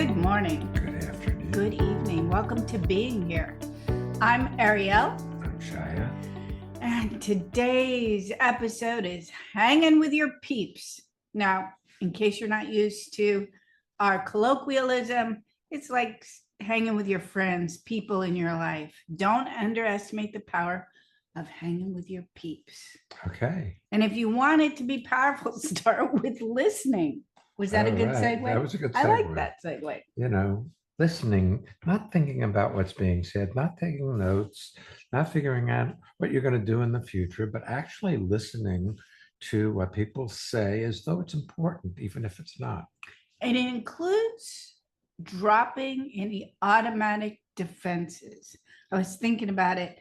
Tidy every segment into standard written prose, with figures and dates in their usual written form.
Good morning. Good afternoon. Good evening. Welcome to Being Here. I'm Ariel. I'm Shia. And today's episode is Hanging with Your Peeps. Now, in case you're not used to our colloquialism, it's like hanging with your friends, people in your life. Don't underestimate the power of hanging with your peeps. Okay. And if you want it to be powerful, start with listening. Was that a good segue? That was a good segue. I like that segue. You know, listening, not thinking about what's being said, not taking notes, not figuring out what you're going to do in the future, but actually listening to what people say as though it's important, even if it's not. And it includes dropping any automatic defenses. I was thinking about it.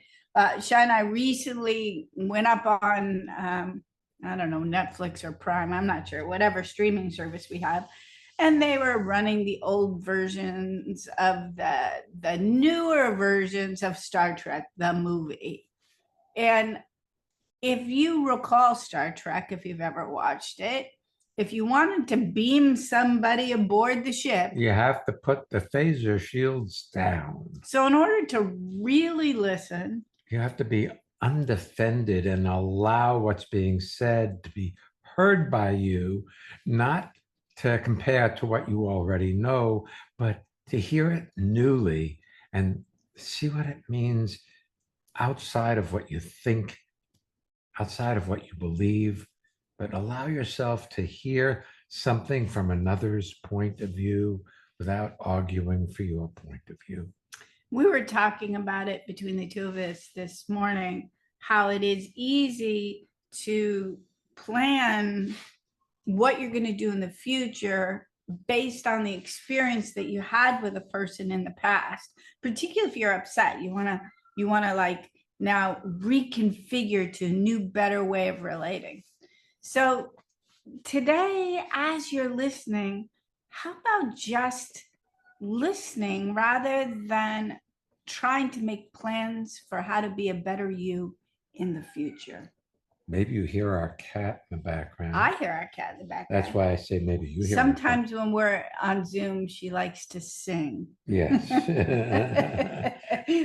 Shai and I recently went up on, I don't know, Netflix or Prime, I'm not sure, whatever streaming service we have. And they were running the old versions of the newer versions of Star Trek, the movie. And if you recall Star Trek, if you've ever watched it, if you wanted to beam somebody aboard the ship, you have to put the phaser shields down. So in order to really listen, you have to be undefended and allow what's being said to be heard by you, not to compare to what you already know, but to hear it newly and see what it means outside of what you think, outside of what you believe, but allow yourself to hear something from another's point of view without arguing for your point of view. We were talking about it between the two of us this morning, how it is easy to plan what you're going to do in the future based on the experience that you had with a person in the past, particularly if you're upset. You want to like now reconfigure to a new, better way of relating. So today, as you're listening, how about just listening rather than trying to make plans for how to be a better you in the future? Maybe you hear our cat in the background. I hear our cat in the background. That's why I say maybe you hear. Sometimes when we're on Zoom, she likes to sing. Yes.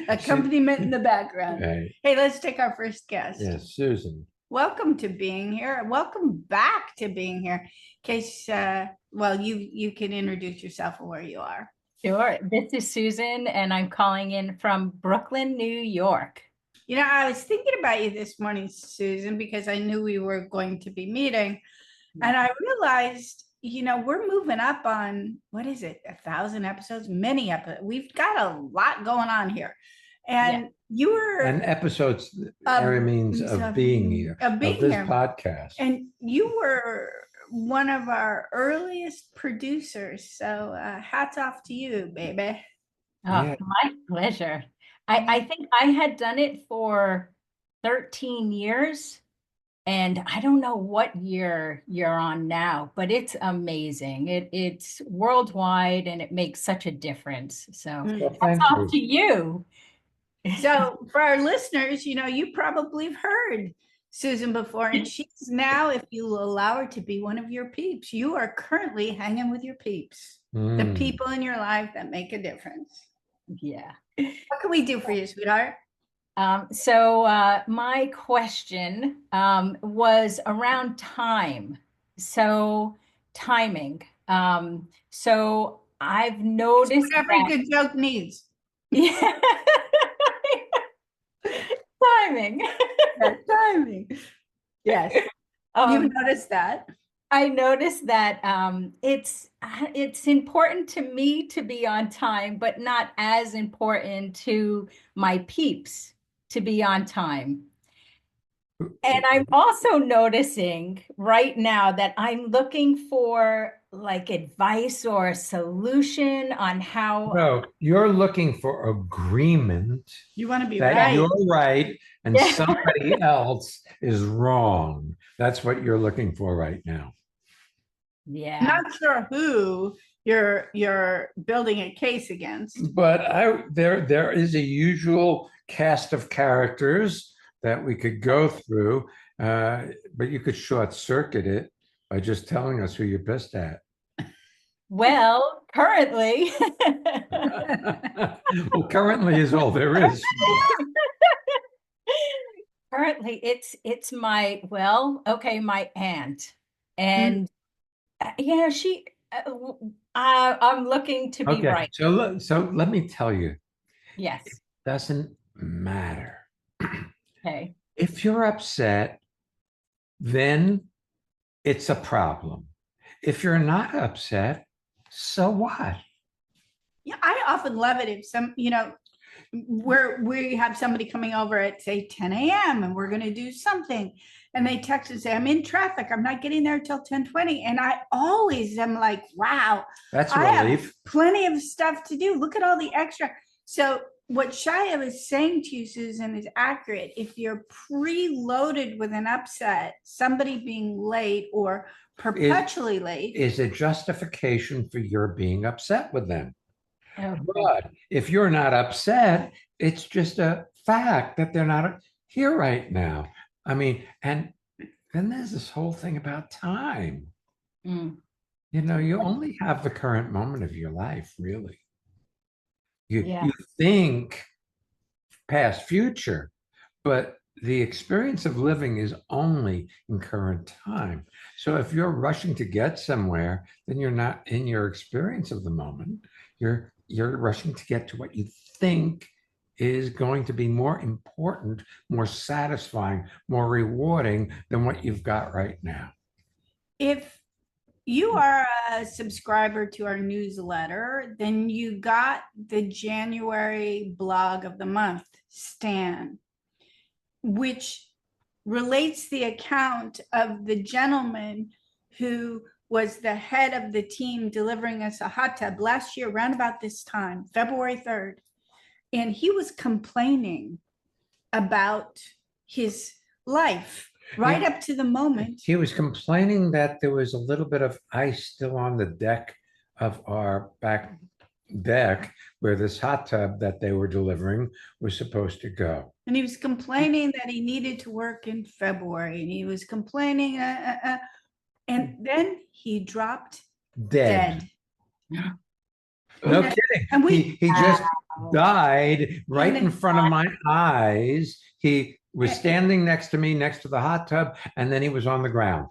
Accompaniment in the background. Right. Hey, let's take our first guest. Yes, Susan. Welcome to Being Here. Welcome back to Being Here. In case, well, you can introduce yourself and where you are. Sure. This is Susan, and I'm calling in from Brooklyn, New York. You know, I was thinking about you this morning, Susan, because I knew we were going to be meeting. And I realized, you know, we're moving up on, what is it, 1,000 episodes? Many episodes. We've got a lot going on here. And you were... And episodes, area means of being here, of this podcast. And you were one of our earliest producers. So hats off to you, baby. Oh, yeah. My pleasure. I think I had done it for 13 years, and I don't know what year you're on now, but it's amazing. It's worldwide, and it makes such a difference. So hats off to you. So for our listeners, you know, you probably have heard Susan before, and she's now, if you allow her to be one of your peeps, you are currently hanging with your peeps, the people in your life that make a difference. Yeah. What can we do for you, sweetheart? So my question was around time. So timing. So I've noticed what every good joke needs. Yeah. Timing. Timing. Yes. You've noticed that. I noticed that it's important to me to be on time, but not as important to my peeps to be on time. And I'm also noticing right now that I'm looking for like advice or a solution on how. No, you're looking for agreement. You want to be that right. You're right and somebody else is wrong. That's what you're looking for right now. Yeah. Not sure who you're building a case against. But there is a usual cast of characters that we could go through, but you could short circuit it by just telling us who you're best at. Well, currently, Well, currently is all there is. currently it's my, well, okay, my aunt. Mm. And yeah, I'm looking to be Okay, right. so let me tell you, Yes. doesn't matter. Okay. If you're upset, then it's a problem. If you're not upset, so what? Yeah, I often love it if some, where we have somebody coming over at say 10 a.m. and we're going to do something. And they text and say, I'm in traffic. I'm not getting there till 10:20. And I always am like, wow, That's a I have relief. plenty of stuff to do. Look at all the extra. So what Shia was saying to you, Susan, is accurate. If you're preloaded with an upset, somebody being late or perpetually late, Is a justification for your being upset with them. Okay. But if you're not upset, it's just a fact that they're not here right now. I mean, and then there's this whole thing about time. Mm, You only have the current moment of your life, really. You yeah. you think past, future, but the experience of living is only in current time. So if you're rushing to get somewhere, then you're not in your experience of the moment. You're rushing to get to what you think is going to be more important, more satisfying, more rewarding than what you've got right now. if you are a subscriber to our newsletter, then you got the January blog of the month, Stan, which relates the account of the gentleman who was the head of the team delivering us a hot tub last year, around about this time, February 3rd. And he was complaining about his life right up to the moment. He was complaining that there was a little bit of ice still on the deck of our back deck where this hot tub that they were delivering was supposed to go. And he was complaining that he needed to work in February, and he was complaining, and then he dropped Dead. dead. No And, kidding. and He just Wow. died right in And- front of my eyes. He was standing next to me, next to the hot tub, and then he was on the ground.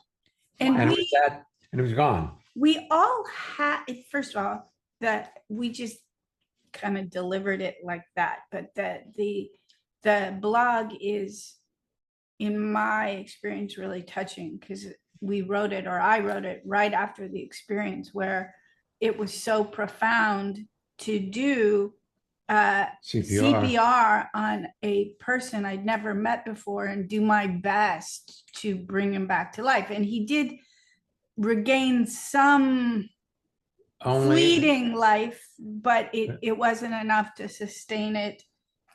and And it we was that, and it was gone. we all had, first of all, that we just kind of delivered it like that, but the blog is, in my experience, really touching because we wrote it, or I wrote it right after the experience where it was so profound to do CPR on a person I'd never met before and do my best to bring him back to life. And he did regain some Only fleeting life, but it wasn't enough to sustain it.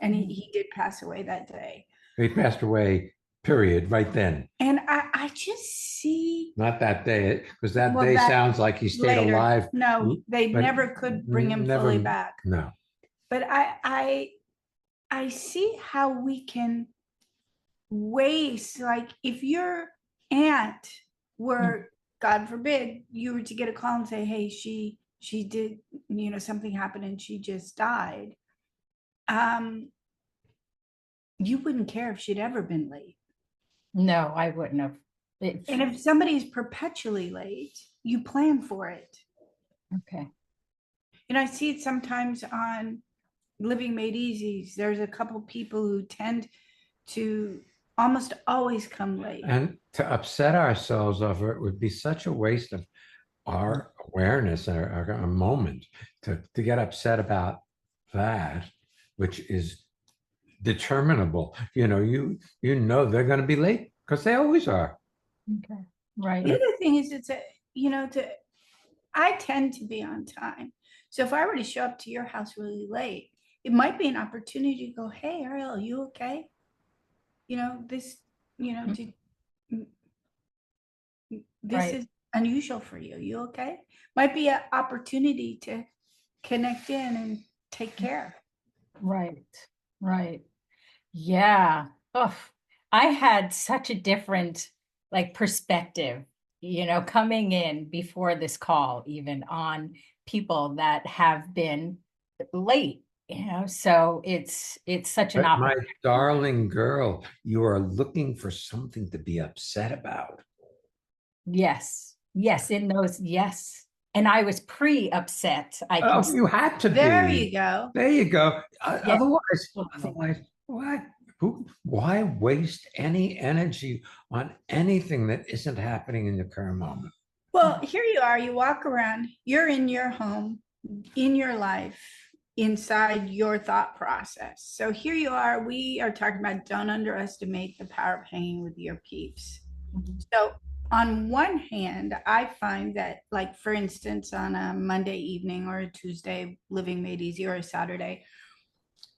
And he did pass away that day. he passed away, period, right then. And I just see Not that day, because that Well, day that sounds like he stayed later. alive. No, they but never could bring him never- fully back. No. But I see how we can waste, like if your aunt were, God forbid, you were to get a call and say, hey, she did, something happened and she just died. You wouldn't care if she'd ever been late. No, I wouldn't have. And if somebody's perpetually late, you plan for it. Okay. And I see it sometimes on Living Made Easy. There's a couple people who tend to almost always come late. And to upset ourselves over it would be such a waste of our awareness, our moment to get upset about that, which is determinable. You know they're going to be late because they always are. Okay. Right. The other thing is, I tend to be on time. So if I were to show up to your house really late, it might be an opportunity to go, hey, Ariel, you okay? This, this Right. is unusual for you. You okay? Might be an opportunity to connect in and take care. Right. Right. Yeah. Oh, I had such a different perspective coming in before this call, even on people that have been late, so it's such an But my opportunity. darling girl, you are looking for something to be upset about. Yes, yes, in those, yes. And I was pre-upset. I can, Oh, you had to There be. you go. There you go. yeah. Otherwise, what? Why waste any energy on anything that isn't happening in the current moment? Well, here you are, you walk around, you're in your home, in your life, inside your thought process. So here you are, we are talking about don't underestimate the power of hanging with your peeps. Mhm. So on one hand, I find that, like, for instance, on a Monday evening or a Tuesday, Living Made Easy, or a Saturday,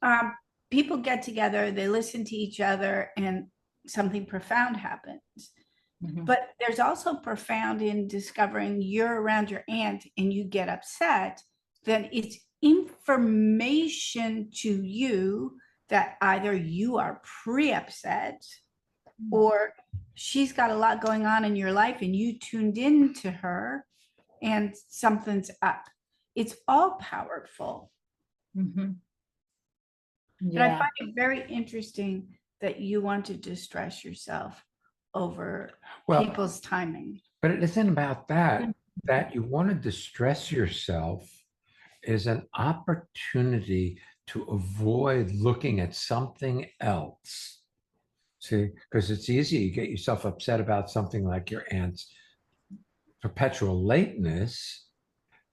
um, people get together, they listen to each other, and something profound happens. Mhm. But there's also profound in discovering you're around your aunt and you get upset, then it's information to you that either you are pre-upset or she's got a lot going on in your life and you tuned in to her and something's up. It's all powerful. Mhm. But I Yeah. find it very interesting that you want to distress yourself over Well, people's timing. but it isn't about that. That you want to distress yourself is an opportunity to avoid looking at something else. See, because it's easy to get yourself upset about something like your aunt's perpetual lateness,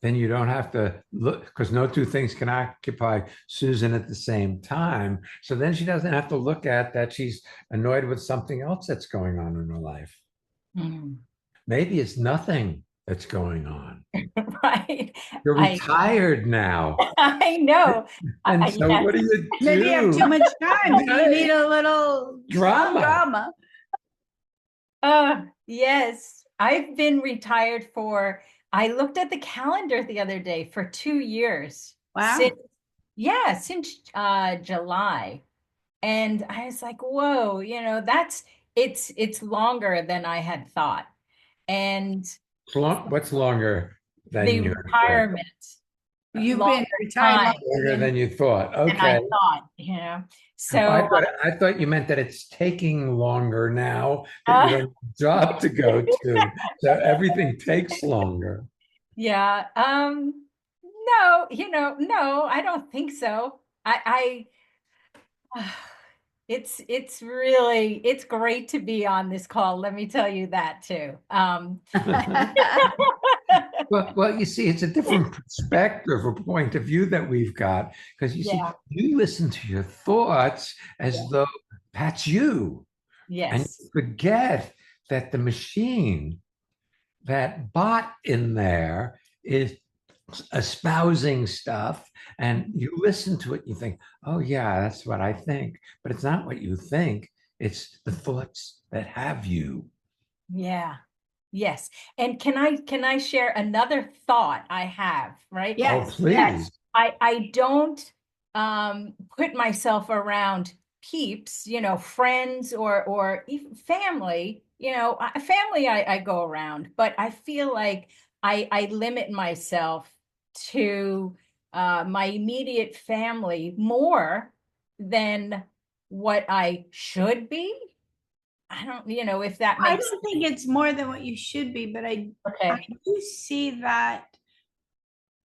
then you don't have to look, because no two things can occupy Susan at the same time. So then she doesn't have to look at that she's annoyed with something else that's going on in her life. Mhm. Maybe it's nothing that's going on. Right. You're I retired now. I know. And so Yes. what do you Maybe you have do? too much time. You need a little Drama. drama. Yes. I've been retired for, I looked at the calendar the other day for 2 years. Wow. Since July. And I was like, whoa, it's longer than I had thought. And What's longer the than you expect? retirement, You've longer been retired time longer Longer than than you thought. than I Okay. thought. I So, thought I thought you meant that it's taking longer now that you uh, have a job to go to. So everything takes longer. yeah, no, no, I don't think so. It's great to be on this call. Let me tell you that too. Well, you see, it's a different perspective or point of view that we've got because you see, Yeah, you listen to your thoughts yeah, as though that's you, and yes. you forget that the machine, that bot in there, is espousing stuff, and Mhm. you listen to it, you think, oh, yeah, that's what I think. But it's not what you think, it's the thoughts that have you. Yeah. Yes. And can I share another thought I have, right? Oh, yes, please. yes. I don't put myself around peeps, friends or even family, family I go around, but I feel like I limit myself to my immediate family more than what I should be. I don't, if that I makes don't think it's more than what you should be, but I okay. do see that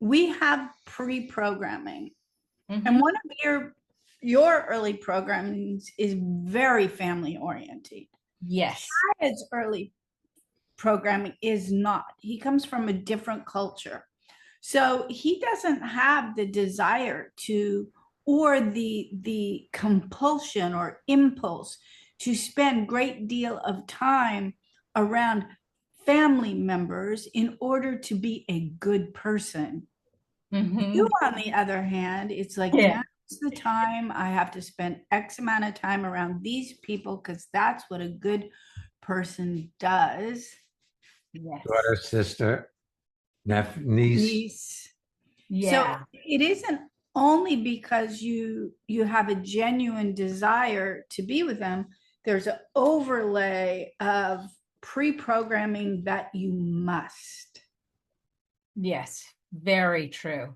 we have pre-programming. And Hmm. one of your early programmings is very family oriented. Yes. His early programming is not. He comes from a different culture. So he doesn't have the desire to, or the compulsion or impulse to spend great deal of time around family members in order to be a good person. You, Hmm. on the other hand, it's like Yeah. now's the time I have to spend X amount of time around these people because that's what a good person does. Yes. Daughter, sister, niece. Niece. So Yeah. it isn't only because you have a genuine desire to be with them. There's an overlay of pre-programming that you must. Yes, very true.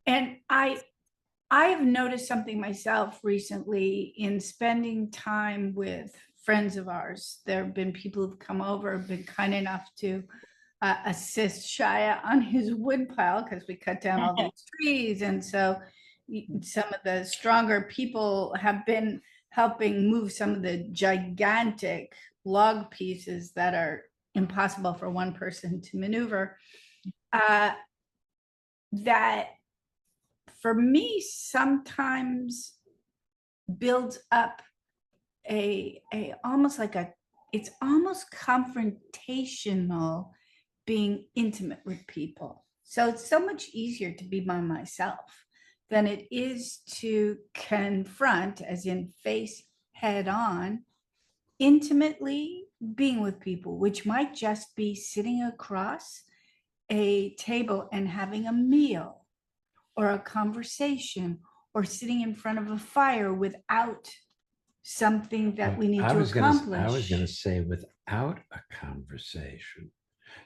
And I've noticed something myself recently in spending time with friends of ours. There have been people who've come over, been kind enough to assist Shia on his wood pile because we cut down all these trees. And so some of the stronger people have been helping move some of the gigantic log pieces that are impossible for one person to maneuver. That for me sometimes builds up a almost like a, it's almost confrontational being intimate with people. So it's so much easier to be by myself than it is to confront, as in face head on, intimately being with people, which might just be sitting across a table and having a meal or a conversation or sitting in front of a fire without something that we need to accomplish. I was gonna say without a conversation,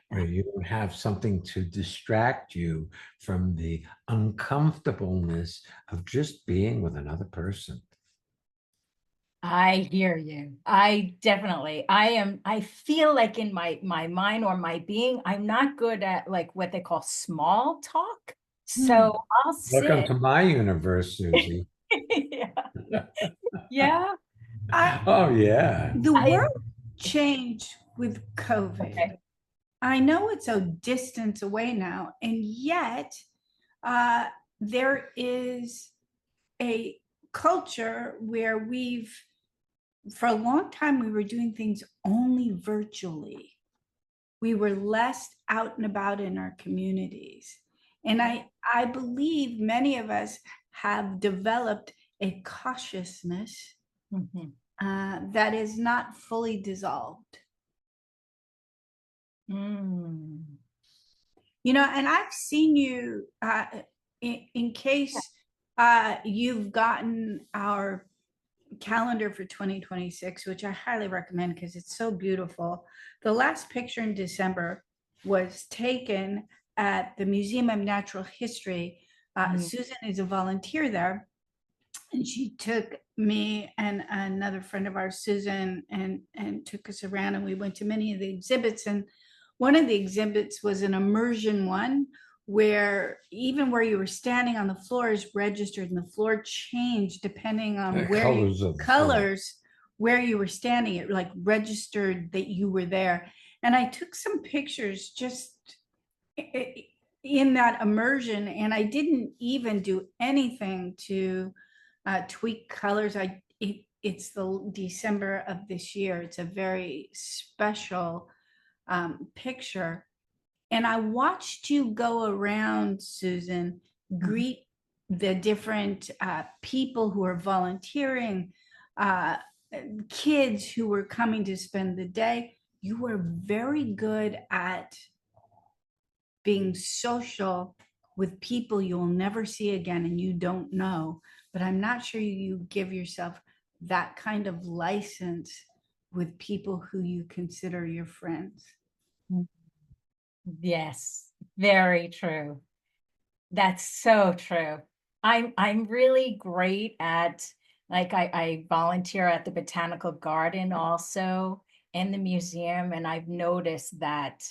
where you don't have something to distract you from the uncomfortableness of just being with another person. I hear you. I feel like in my mind or my being, I'm not good at like what they call small talk. So I'll Welcome sit. to my universe, Susie. Yeah. Yeah. Oh, yeah. The I- world changed with COVID. Okay. I know it's a distance away now, and yet there is a culture where for a long time, we were doing things only virtually. We were less out and about in our communities. And I believe many of us have developed a cautiousness Mhm. that is not fully dissolved. Mm. And I've seen you, in case you've gotten our calendar for 2026, which I highly recommend because it's so beautiful. The last picture in December was taken at the Museum of Natural History. Susan is a volunteer there, and she took me and another friend of ours, Susan, and took us around, and we went to many of the exhibits. And one of the exhibits was an immersion one where even where you were standing on the floor is registered, and the floor changed depending on colors where you were standing. It like registered that you were there. And I took some pictures just in that immersion, and I didn't even do anything to tweak colors. It's the December of this year. It's a very special picture. And I watched you go around, Susan, greet the different people who are volunteering, kids who were coming to spend the day. You were very good at being social with people you'll never see again and you don't know. But I'm not sure you give yourself that kind of license with people who you consider your friends. Yes, very true. That's so true. I'm really great at, like, I volunteer at the botanical garden also, and the museum, and I've noticed that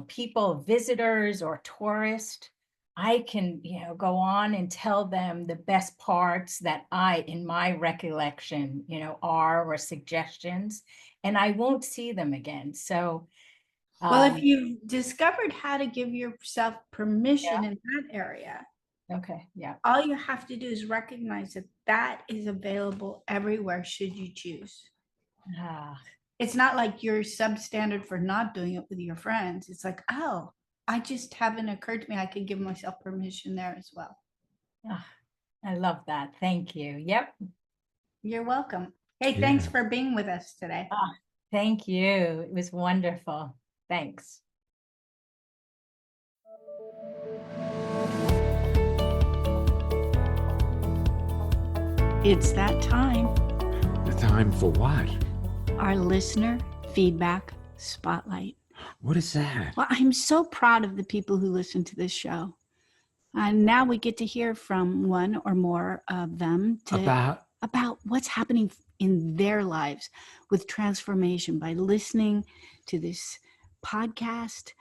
people, visitors or tourists, I can, go on and tell them the best parts that in my recollection, are, or suggestions, and I won't see them again. So well, if you've discovered how to give yourself permission in that area, okay, yeah. all you have to do is recognize that that is available everywhere should you choose. It's not like you're substandard for not doing it with your friends. It's like, oh, I just haven't occurred to me I could give myself permission there as well. I love that. Thank you. Yep. You're welcome. Hey, thanks for being with us today. Thank you. It was wonderful. Thanks. It's that time. The time for what? Our listener feedback spotlight. What is that? Well, I'm so proud of the people who listen to this show. And now we get to hear from one or more of them about what's happening in their lives with transformation by listening to this podcast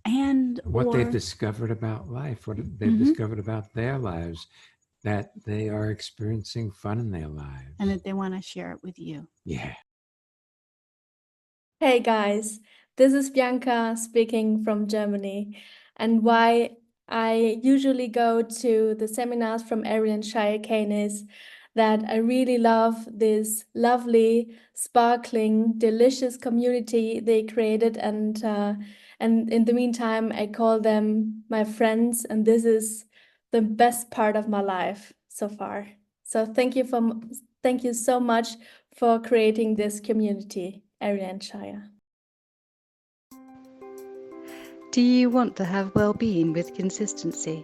and what they've discovered about life, what they've discovered about their lives, that they are experiencing fun in their lives. And that they want to share it with you. Yeah. Hey guys, this is Bianca speaking from Germany. And why I usually go to the seminars from Arian Shire Kane is that I really love this lovely, sparkling, delicious community they created. And in the meantime, I call them my friends. And this is the best part of my life so far. So thank you so much for creating this community, Arian Shire. Do you want to have well-being with consistency?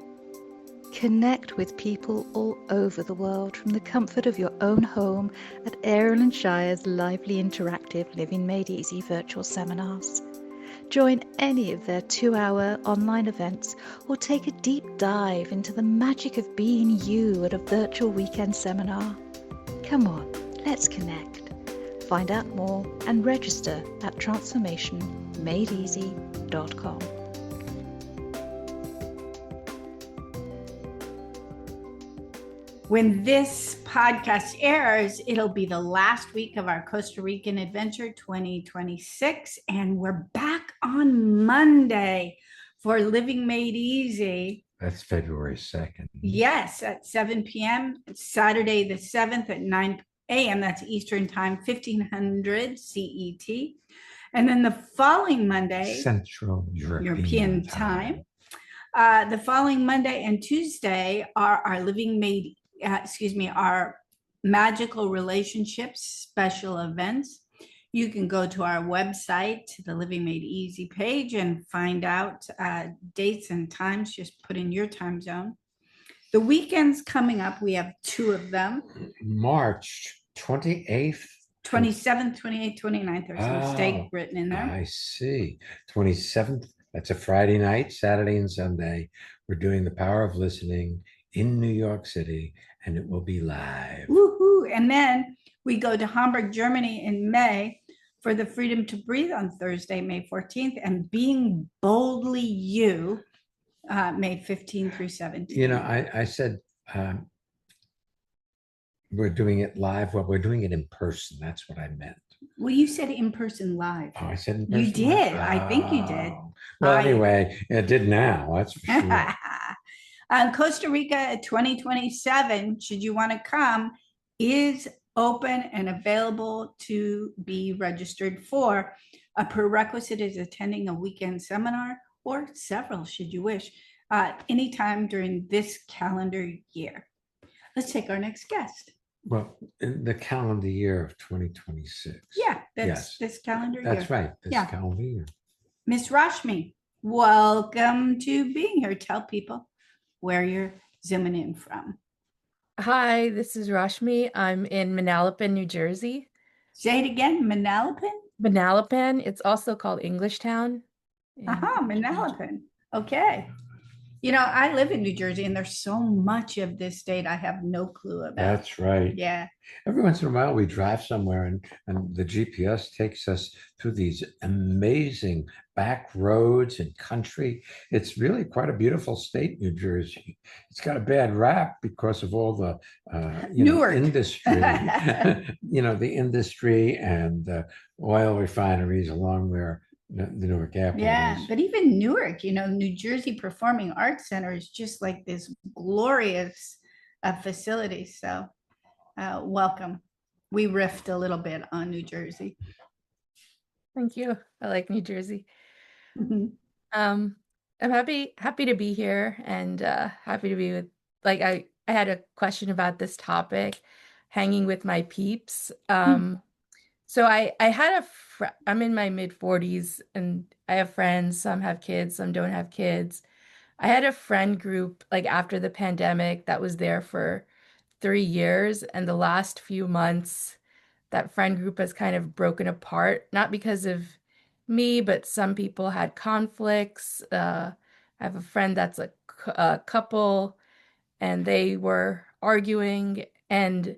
Connect with people all over the world from the comfort of your own home at Ariel & Shire's lively interactive Living Made Easy virtual seminars. Join any of their 2-hour online events or take a deep dive into the magic of being you at a virtual weekend seminar. Come on, let's connect. Find out more and register at transformationmadeeasy.com. When this podcast airs, it'll be the last week of our Costa Rican Adventure 2026, and we're back on Monday for Living Made Easy. That's February 2nd. Yes, at 7 p.m. It's Saturday the 7th at 9 a.m. That's Eastern Time, 1500 CET. And then the following Monday, Central European Time. The following Monday and Tuesday are our our Magical Relationships special events. You can go to our website, the Living Made Easy page, and find out dates and times. Just put in your time zone. The weekends coming up, we have 2 of them. March 28th. 27th, 28th, 29th. There's a mistake written in there. I see. 27th, that's a Friday night, Saturday and Sunday. We're doing the Power of Listening in New York City, and it will be live. Woohoo! And then we go to Hamburg, Germany in May for the Freedom to Breathe on Thursday, May 14th, and Being Boldly You, May 15th through 17th. You know, I said we're doing it live. Well, we're doing it in person. That's what I meant. Well, you said in person live. Oh, I said in person. You did. I think you did. Well, anyway, it did now. That's for sure. Costa Rica 2027, should you want to come, is open and available to be registered for. A prerequisite is attending a weekend seminar or several, should you wish, anytime during this calendar year. Let's take our next guest. Well, in the calendar year of 2026. Yeah, that's this calendar year. That's right. This calendar year. Miss Rashmi, welcome to being here. Tell people where you're zooming in from. Hi, this is Rashmi. I'm in Manalapan, New Jersey. Say it again, Manalapan? Manalapan. It's also called Englishtown. Manalapan. Okay. You know, I live in New Jersey, and there's so much of this state I have no clue about. That's right. Yeah. Every once in a while, we drive somewhere, and the GPS takes us through these amazing back roads and country. It's really quite a beautiful state, New Jersey. It's got a bad rap because of all the industry, the industry and oil refineries along where the Newark Airport is. But even Newark, New Jersey Performing Arts Center is just like this glorious facility. So welcome. We riffed a little bit on New Jersey. Thank you. I like New Jersey. I'm happy to be here and happy to be with, I had a question about this topic, hanging with my peeps. So I had I'm in my mid 40s and I have friends, some have kids, some don't have kids. I had a friend group after the pandemic that was there for 3 years, and the last few months that friend group has kind of broken apart, not because of me, but some people had conflicts. I have a friend that's a couple, and they were arguing. And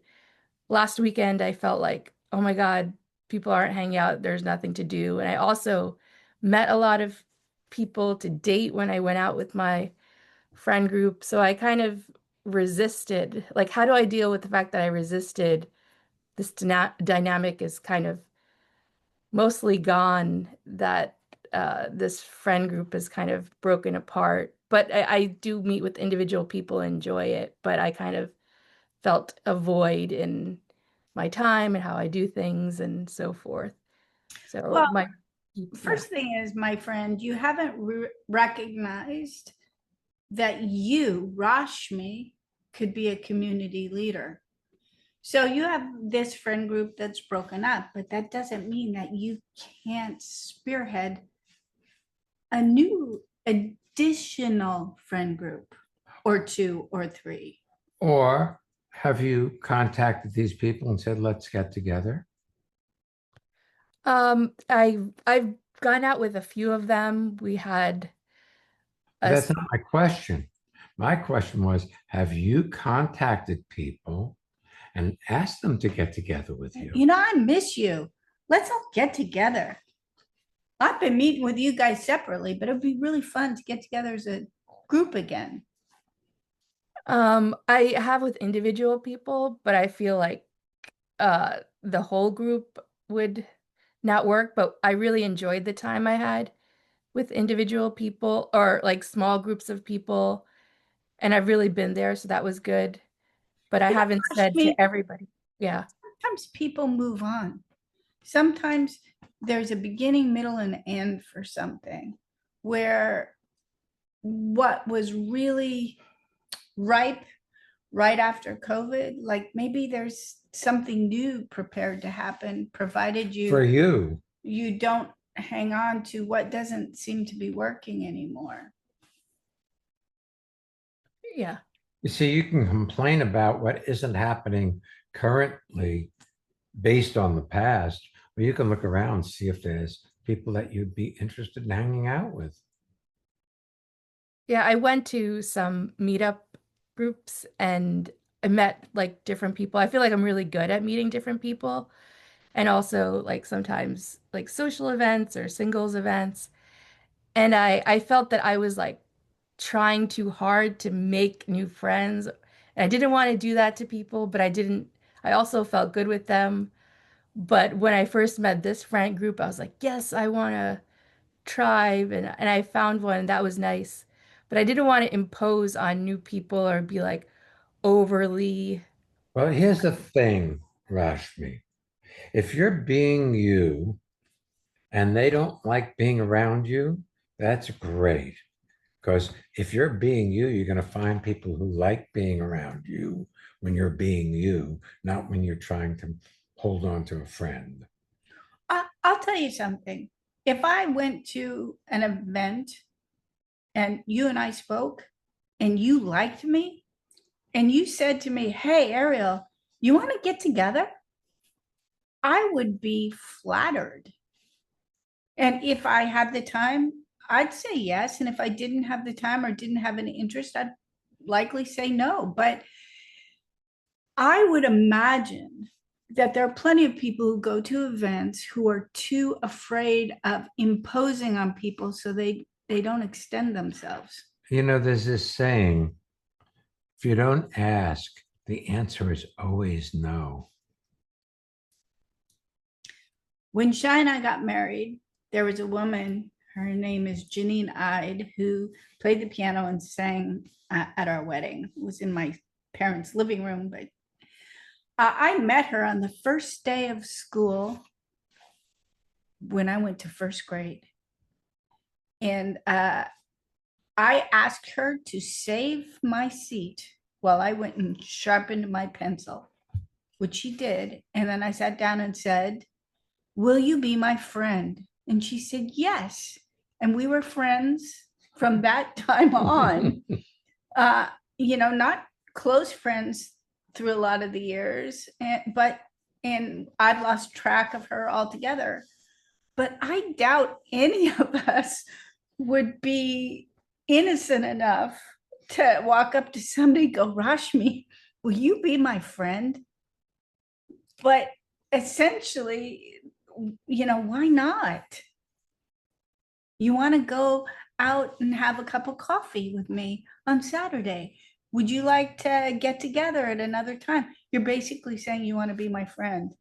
last weekend, I felt like, oh my God, people aren't hanging out. There's nothing to do. And I also met a lot of people to date when I went out with my friend group. So I kind of resisted. Like, how do I deal with the fact that I resisted? This dynamic is kind of mostly gone, that this friend group is kind of broken apart. But I do meet with individual people, enjoy it, but I kind of felt a void in my time and how I do things and so forth. So Well, my first thing is, my friend, you haven't recognized that you, Rashmi, could be a community leader. So you have this friend group that's broken up, but that doesn't mean that you can't spearhead a new additional friend group or 2 or 3. Or have you contacted these people and said, let's get together? I've gone out with a few of them. We had That's not my question. My question was, have you contacted people and asked them to get together with you? You know, I miss you. Let's all get together. I've been meeting with you guys separately, but it'd be really fun to get together as a group again. I have with individual people, but I feel like the whole group would not work. But I really enjoyed the time I had with individual people, or like small groups of people, and I've really been there, so that was good. But I haven't said to everybody. Yeah. Sometimes people move on. Sometimes there's a beginning, middle, and end for something, where what was really ripe right after COVID, like maybe there's something new prepared to happen, provided For you. you don't hang on to what doesn't seem to be working anymore. Yeah. You see, you can complain about what isn't happening currently based on the past, or you can look around and see if there's people that you'd be interested in hanging out with. Yeah, I went to some meetup groups and I met like different people. I feel like I'm really good at meeting different people, and also like sometimes like social events or singles events. And I felt that I was like trying too hard to make new friends. And I didn't want to do that to people, but I also felt good with them. But when I first met this friend group, I was like, yes, I want to tribe, and I found one that was nice. But I didn't want to impose on new people or be like overly. Well, here's the thing, Rashmi. If you're being you and they don't like being around you, that's great. Because if you're being you, you're going to find people who like being around you when you're being you, not when you're trying to hold on to a friend. I'll tell you something. If I went to an event and you and I spoke and you liked me and you said to me, hey, Ariel, you want to get together? I would be flattered. And if I had the time, I'd say yes. And if I didn't have the time or didn't have any interest, I'd likely say no. But I would imagine that there are plenty of people who go to events who are too afraid of imposing on people, so they don't extend themselves. You know, there's this saying, if you don't ask, the answer is always no. When Shai and I got married, there was a woman, her name is Janine Ide, who played the piano and sang at our wedding. It was in my parents' living room, but I met her on the first day of school when I went to first grade. And I asked her to save my seat while I went and sharpened my pencil, which she did. And then I sat down and said, will you be my friend? And she said, yes. And we were friends from that time on. Not close friends through a lot of the years, but and I've lost track of her altogether. But I doubt any of us would be innocent enough to walk up to somebody and go, Rashmi, will you be my friend? But essentially, why not? You want to go out and have a cup of coffee with me on Saturday? Would you like to get together at another time? You're basically saying you want to be my friend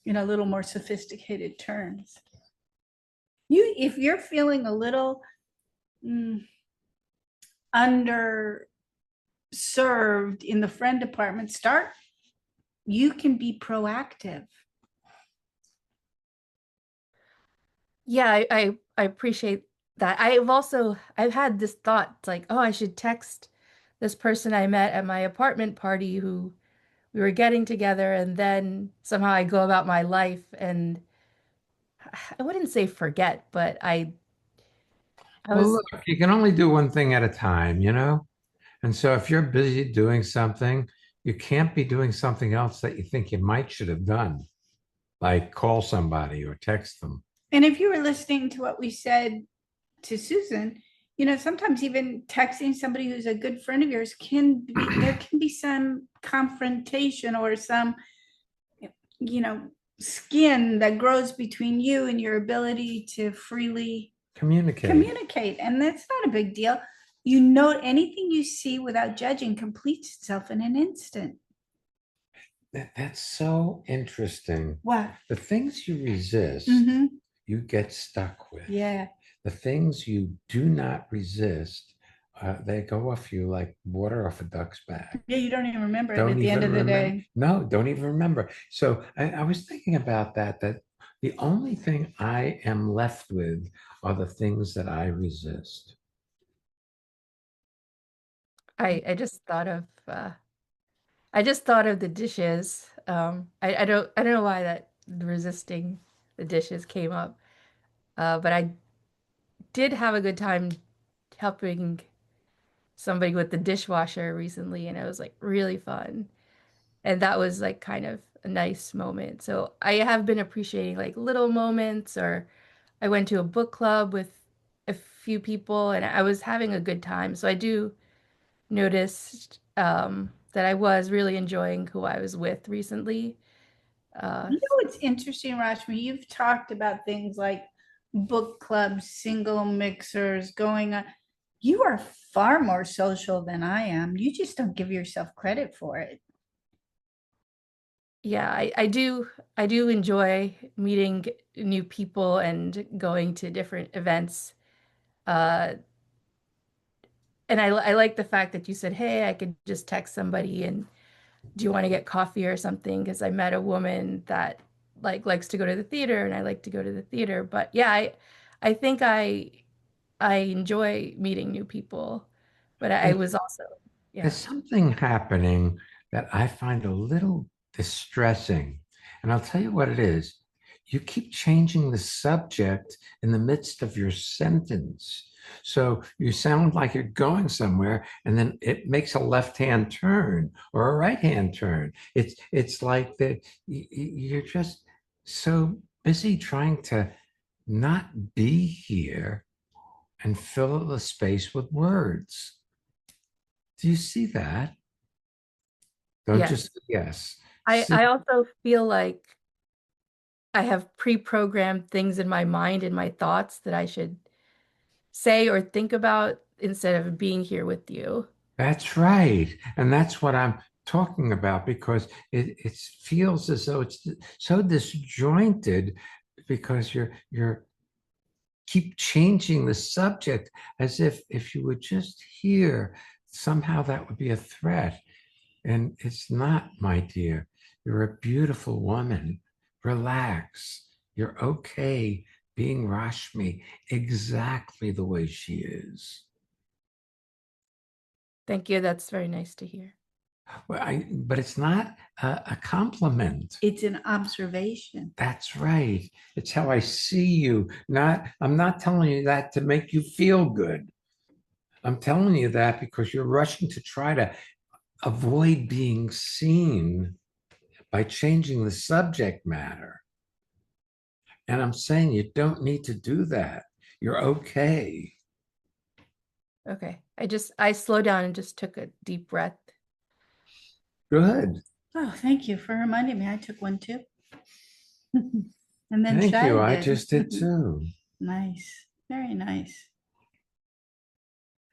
in a little more sophisticated terms. If you're feeling a little underserved in the friend department, you can be proactive. Yeah, I appreciate that. I've had this thought like, oh, I should text this person I met at my apartment party who we were getting together, and then somehow I go about my life and I wouldn't say forget, but I Well, was look, you can only do one thing at a time, you know? And so if you're busy doing something, you can't be doing something else that you think you might should have done, like call somebody or text them. And if you were listening to what we said to Susan, sometimes even texting somebody who's a good friend of yours there can be some confrontation or some, skin that grows between you and your ability to freely communicate. And that's not a big deal. Anything you see without judging completes itself in an instant. That's so interesting. What? The things you resist, you get stuck with. Yeah. The things you do not resist, they go off you like water off a duck's back. Yeah, you don't even remember it at the end of the day. No, don't even remember. So I was thinking about that the only thing I am left with are the things that I resist. I just thought of the dishes. I don't know why that resisting the dishes came up. But I did have a good time helping somebody with the dishwasher recently, and it was like really fun. And that was like kind of a nice moment. So I have been appreciating like little moments, or I went to a book club with a few people and I was having a good time. So I do notice that I was really enjoying who I was with recently. What's interesting, Rashmi? You've talked about things like book clubs, single mixers, going on. You are far more social than I am. You just don't give yourself credit for it. Yeah, I do enjoy meeting new people and going to different events. Uh, and I like the fact that you said, "Hey, I could just text somebody and do you want to get coffee or something?" Because I met a woman that likes to go to the theater and I like to go to the theater. But yeah, I think I enjoy meeting new people. But I was also, yeah. There's something happening that I find a little distressing. And I'll tell you what it is. You keep changing the subject in the midst of your sentence. So you sound like you're going somewhere, and then it makes a left-hand turn or a right-hand turn. It's like that you're just so busy trying to not be here and fill the space with words. Do you see that? Don't Yes. just yes. I also feel like I have pre-programmed things in my mind and my thoughts that I should say or think about instead of being here with you. That's right. And that's what I'm talking about, because it feels as though it's so disjointed because you're keep changing the subject as if you would just hear, somehow that would be a threat. And it's not, my dear. You're a beautiful woman. Relax. You're okay being Rashmi exactly the way she is. Thank you. That's very nice to hear. Well, but it's not a compliment. It's an observation. That's right. It's how I see you. I'm not telling you that to make you feel good. I'm telling you that because you're rushing to try to avoid being seen by changing the subject matter. And I'm saying you don't need to do that. You're okay. Okay. I slowed down and just took a deep breath. Good. Oh, thank you for reminding me. I took one too. And then Thank Shai you. I did. just did too. Nice. Very nice.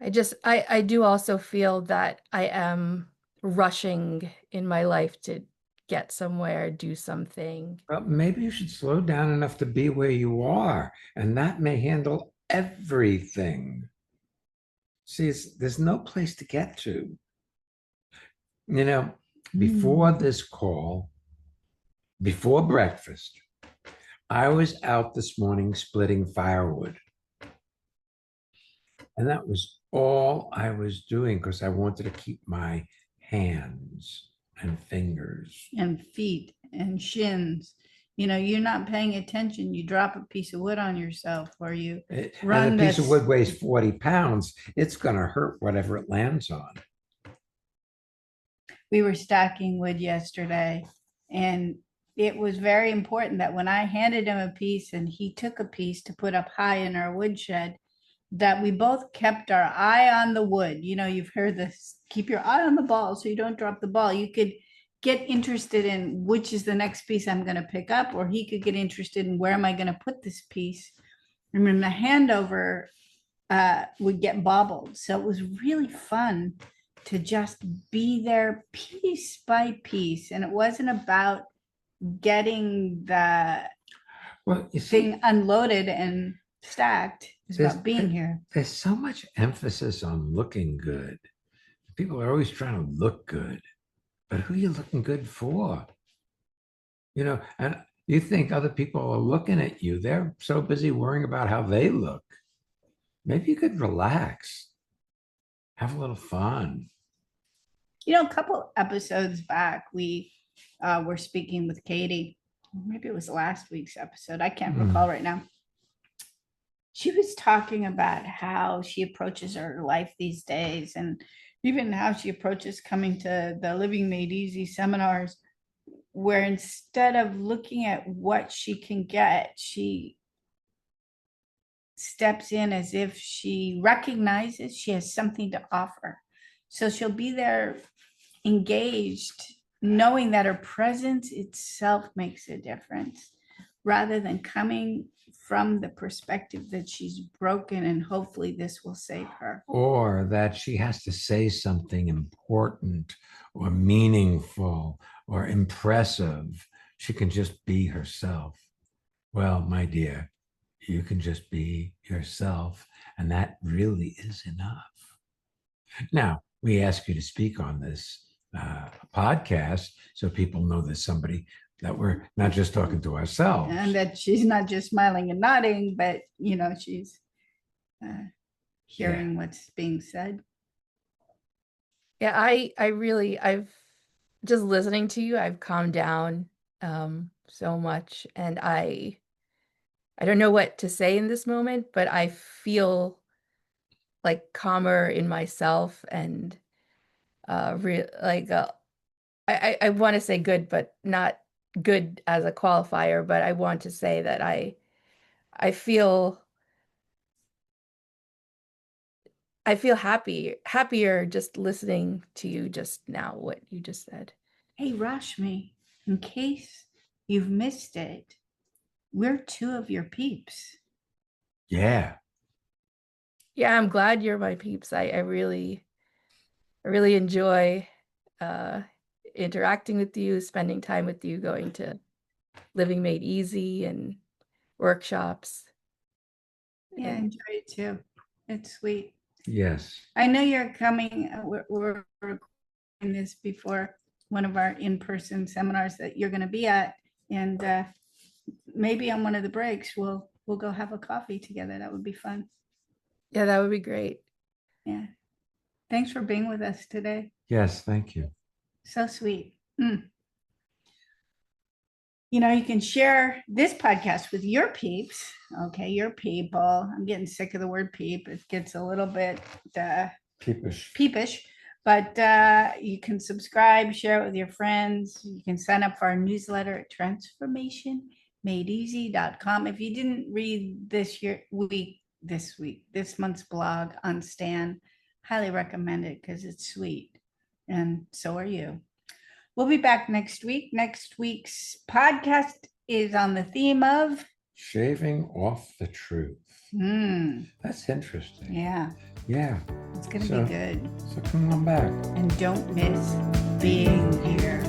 I do also feel that I am rushing in my life to get somewhere, do something. Well, maybe you should slow down enough to be where you are, and that may handle everything. See, there's no place to get to. You know, before this call, before breakfast, I was out this morning splitting firewood. And that was all I was doing because I wanted to keep my hands and fingers. And feet and shins. You know, you're not paying attention. You drop a piece of wood on yourself, or you run And a piece of this- wood weighs 40 pounds. It's going to hurt whatever it lands on. we were stacking wood yesterday, and it was very important that when I handed him a piece and he took a piece to put up high in our woodshed, that we both kept our eye on the wood. You know, you've heard this, keep your eye on the ball so you don't drop the ball. You could get interested in which is the next piece I'm going to pick up, or he could get interested in where am I going to put this piece. And then the handover would get bobbled. So it was really fun to just be there piece by piece. And it wasn't about getting the Well, you see, thing unloaded and stacked. It's There's- about being here. there's so much emphasis on looking good. People are always trying to look good, but who are you looking good for? You know, and you think other people are looking at you. They're so busy worrying about how they look. Maybe you could relax, have a little fun. You know, a couple episodes back, we were speaking with Katie. Maybe it was last week's episode. I can't recall right now. She was talking about how she approaches her life these days, and even how she approaches coming to the Living Made Easy seminars, where instead of looking at what she can get, she steps in as if she recognizes she has something to offer. So she'll be there engaged, knowing that her presence itself makes a difference, rather than coming from the perspective that she's broken and hopefully this will save her. Or that she has to say something important or meaningful or impressive. She can just be herself. Well, my dear, you can just be yourself, and that really is enough. Now, we ask you to speak on this podcast so people know there's somebody that we're not just talking to ourselves. And that she's not just smiling and nodding, but you know, she's hearing what's being said. Yeah, I've just listening to you, I've calmed down so much, and I don't know what to say in this moment, but I feel like calmer in myself, and I want to say good, but not good as a qualifier, but I want to say that I feel happier just listening to you just now, what you just said. Hey, Rashmi, in case you've missed it, we're two of your peeps. Yeah. Yeah, I'm glad you're my peeps. I really enjoy interacting with you, spending time with you, going to Living Made Easy and workshops. Yeah, I enjoy it too. It's sweet. Yes. I know you're coming. We're recording this before one of our in-person seminars that you're going to be at, and maybe on one of the breaks we'll go have a coffee together. That would be fun. Yeah, that would be great. Yeah. Thanks for being with us today. Yes, thank you. So sweet. You know, you can share this podcast with your peeps. Okay, your people. I'm getting sick of the word peep. It gets a little bit Peepish. peepish. But you can subscribe, share it with your friends. You can sign up for our newsletter at transformationmadeeasy.com. If you didn't read this month's blog on Stan, highly recommend it because it's sweet. And so are you. We'll be back next week. Next week's podcast is on the theme of Shaving off the truth. That's interesting. Yeah. Yeah. It's going to be good. So come on back. And don't miss being here.